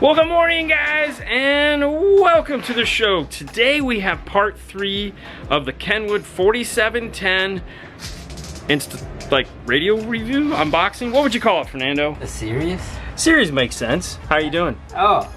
Well, good morning, guys, and welcome to the show. Today we have part 3 of the Kenwood 4710 radio review, unboxing. What would you call it, Fernando? A series? Series makes sense. How are you doing? Oh,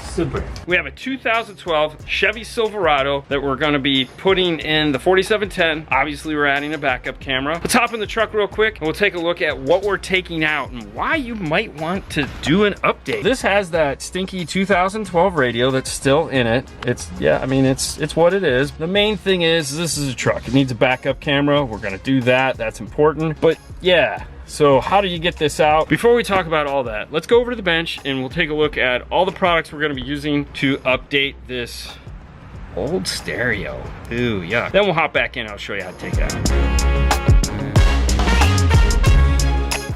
super. We have a 2012 Chevy Silverado that we're going to be putting in the 4710. Obviously, we're adding a backup camera. Let's hop in the truck real quick and we'll take a look at what we're taking out and why you might want to do an update. This has that stinky 2012 radio that's still in it. It's what it is. The main thing is this is a truck. It needs a backup camera. We're going to do that. That's important. But yeah. So how do you get this out? Before we talk about all that, let's go over to the bench and we'll take a look at all the products we're gonna be using to update this old stereo. Ooh, yuck. Then we'll hop back in, I'll show you how to take it out.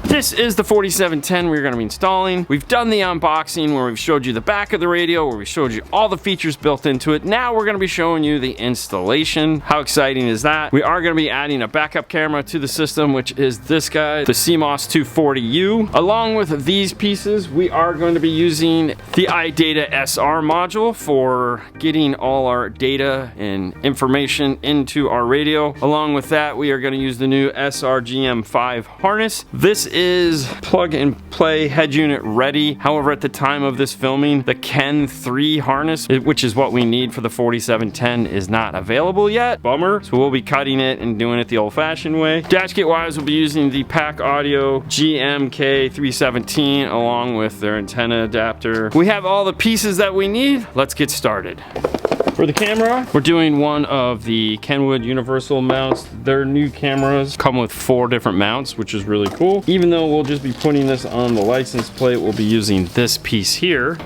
This is the 4710 we're gonna be installing. We've done the unboxing where we've showed you the back of the radio, where we showed you all the features built into it. Now we're gonna be showing you the installation. How exciting is that? We are gonna be adding a backup camera to the system, which is this guy, the Cmos 240U. Along with these pieces, we are going to be using the iData SR module for getting all our data and information into our radio. Along with that, we are gonna use the new SRGM5 harness. This is plug and play head unit ready. However, at the time of this filming, the Ken 3 harness, which is what we need for the 4710, is not available yet. Bummer. So we'll be cutting it and doing it the old-fashioned way. Dash kit wise, we'll be using the Pack Audio GMK317 along with their antenna adapter. We have all the pieces that we need. Let's get started. For the camera, we're doing one of the Kenwood universal mounts. Their new cameras come with 4 different mounts, which is really cool. Even though we'll just be putting this on the license plate, we'll be using this piece here.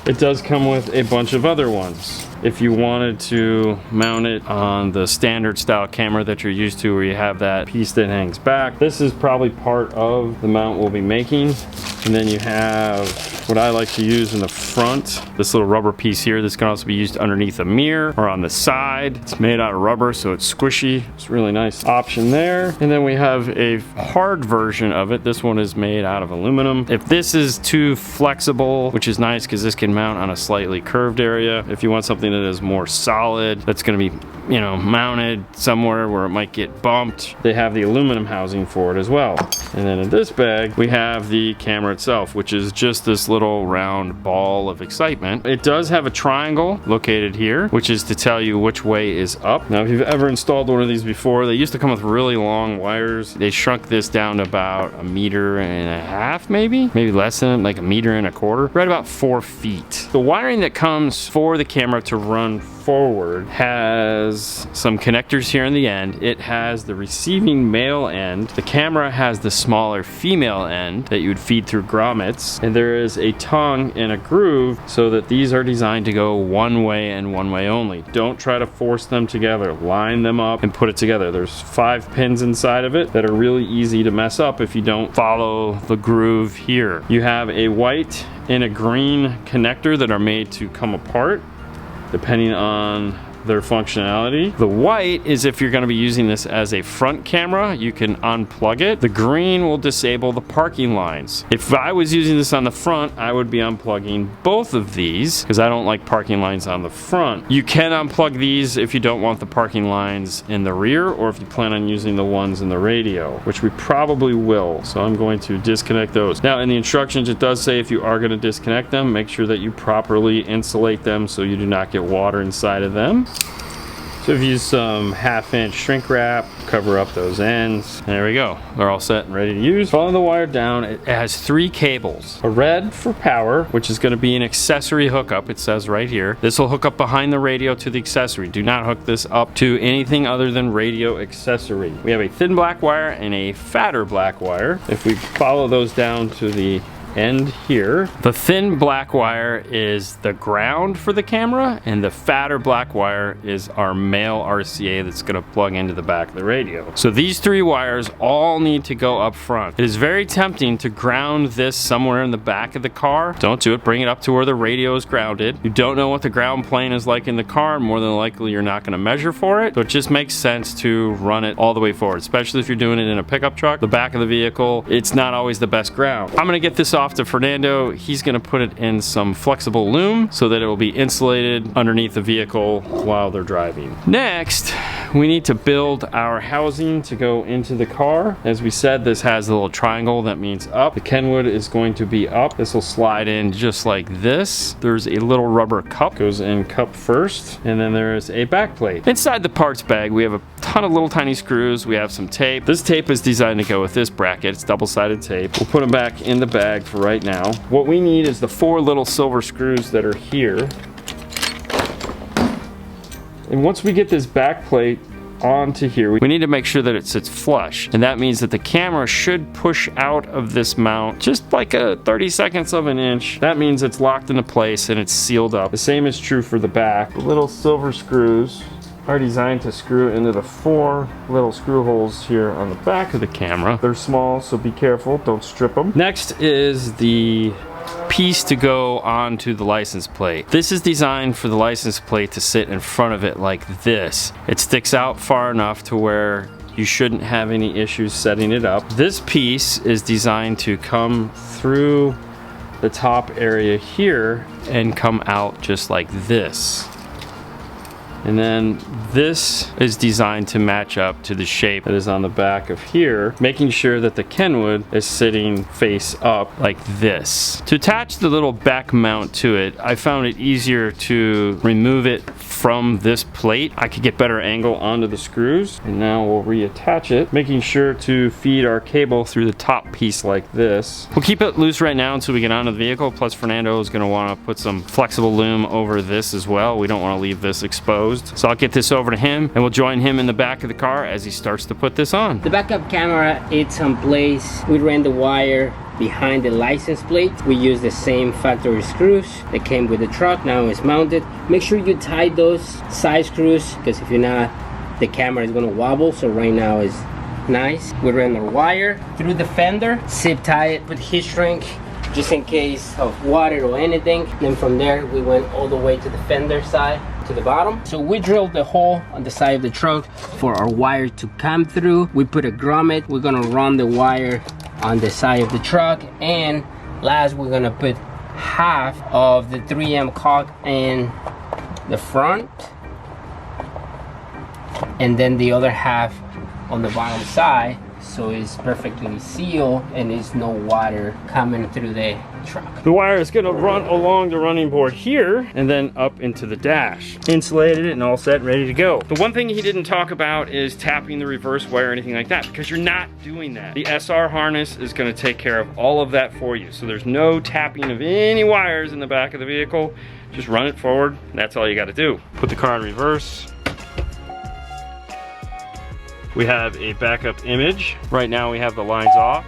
It does come with a bunch of other ones. If you wanted to mount it on the standard style camera that you're used to, where you have that piece that hangs back, this is probably part of the mount we'll be making. And then you have what I like to use in the front, this little rubber piece here. This can also be used underneath a mirror or on the side. It's made out of rubber, so it's squishy. It's a really nice option there. And then we have a hard version of it. This one is made out of aluminum. If this is too flexible, which is nice because this can mount on a slightly curved area. If you want something that is more solid, that's gonna be, you know, mounted somewhere where it might get bumped, they have the aluminum housing for it as well. And then in this bag, we have the camera itself, which is just this little round ball of excitement. It does have a triangle located here, which is to tell you which way is up. Now, if you've ever installed one of these before, they used to come with really long wires. They shrunk this down to about 1.5 meters, maybe less than like 1.25 meters, right about 4 feet. The wiring that comes for the camera to run forward has some connectors here in the end. It has the receiving male end. The camera has the smaller female end that you would feed through grommets, and there is a tongue and a groove so that these are designed to go one way and one way only. Don't try to force them together. Line them up and put it together. There's 5 pins inside of it that are really easy to mess up if you don't follow the groove here. You have a white and a green connector that are made to come apart depending on their functionality. The white is if you're going to be using this as a front camera, you can unplug it. The green will disable the parking lines. If I was using this on the front, I would be unplugging both of these because I don't like parking lines on the front. You can unplug these if you don't want the parking lines in the rear, or if you plan on using the ones in the radio, which we probably will. So I'm going to disconnect those. Now in the instructions, it does say if you are going to disconnect them, make sure that you properly insulate them so you do not get water inside of them. So I've used some 1/2-inch shrink wrap, cover up those ends. There we go. They're all set and ready to use. Following the wire down, it has 3 cables. A red for power, which is going to be an accessory hookup. It says right here. This will hook up behind the radio to the accessory. Do not hook this up to anything other than radio accessory. We have a thin black wire and a fatter black wire. If we follow those down to the end here. The thin black wire is the ground for the camera, and the fatter black wire is our male RCA that's gonna plug into the back of the radio. So these 3 wires all need to go up front. It is very tempting to ground this somewhere in the back of the car. Don't do it. Bring it up to where the radio is grounded. You don't know what the ground plane is like in the car. More than likely you're not gonna measure for it. So it just makes sense to run it all the way forward, especially if you're doing it in a pickup truck. The back of the vehicle, it's not always the best ground. I'm gonna get this off to Fernando. He's gonna put it in some flexible loom so that it will be insulated underneath the vehicle while they're driving. Next, we need to build our housing to go into the car. As we said, this has a little triangle that means up. The Kenwood is going to be up. This will slide in just like this. There's a little rubber cup, goes in cup first, and then there's a back plate. Inside the parts bag, we have a ton of little tiny screws. We have some tape. This tape is designed to go with this bracket. It's double-sided tape. We'll put them back in the bag for right now. What we need is the 4 little silver screws that are here. And once we get this back plate onto here, we need to make sure that it sits flush, and that means that the camera should push out of this mount just like a 30/2 of an inch. That means it's locked into place and it's sealed up. The same is true for the back. The little silver screws are designed to screw into the 4 little screw holes here on the back of the camera. They're small, so be careful, don't strip them. Next is the piece to go onto the license plate. This is designed for the license plate to sit in front of it like this. It sticks out far enough to where you shouldn't have any issues setting it up. This piece is designed to come through the top area here and come out just like this. And then this is designed to match up to the shape that is on the back of here, making sure that the Kenwood is sitting face up like this. To attach the little back mount to it, I found it easier to remove it from this plate. I could get better angle onto the screws. And now we'll reattach it, making sure to feed our cable through the top piece like this. We'll keep it loose right now until we get onto the vehicle. Plus Fernando is gonna wanna put some flexible loom over this as well. We don't wanna leave this exposed. So I'll get this over to him and we'll join him in the back of the car as he starts to put this on. The backup camera, it's on place. We ran the wire behind the license plate. We use the same factory screws that came with the truck. Now it's mounted. Make sure you tie those side screws, because if you're not, the camera is gonna wobble. So right now is nice. We ran our wire through the fender, zip tie it with heat shrink just in case of water or anything. Then from there we went all the way to the fender side, to the bottom. So we drilled the hole on the side of the truck for our wire to come through. We put a grommet. We're gonna run the wire on the side of the truck, and last we're gonna put half of the 3M caulk in the front, and then the other half on the bottom side, so it's perfectly sealed and there's no water coming through the truck. The wire is gonna run along the running board here and then up into the dash. Insulated and all set, ready to go. The one thing he didn't talk about is tapping the reverse wire or anything like that, because you're not doing that. The SR harness is gonna take care of all of that for you. So there's no tapping of any wires in the back of the vehicle. Just run it forward, and that's all you gotta do. Put the car in reverse. We have a backup image. Right now we have the lines off.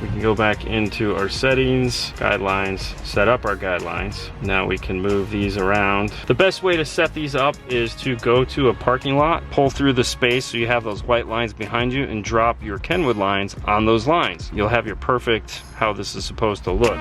We can go back into our settings, guidelines, set up our guidelines. Now we can move these around. The best way to set these up is to go to a parking lot, pull through the space so you have those white lines behind you, and drop your Kenwood lines on those lines. You'll have your perfect how this is supposed to look.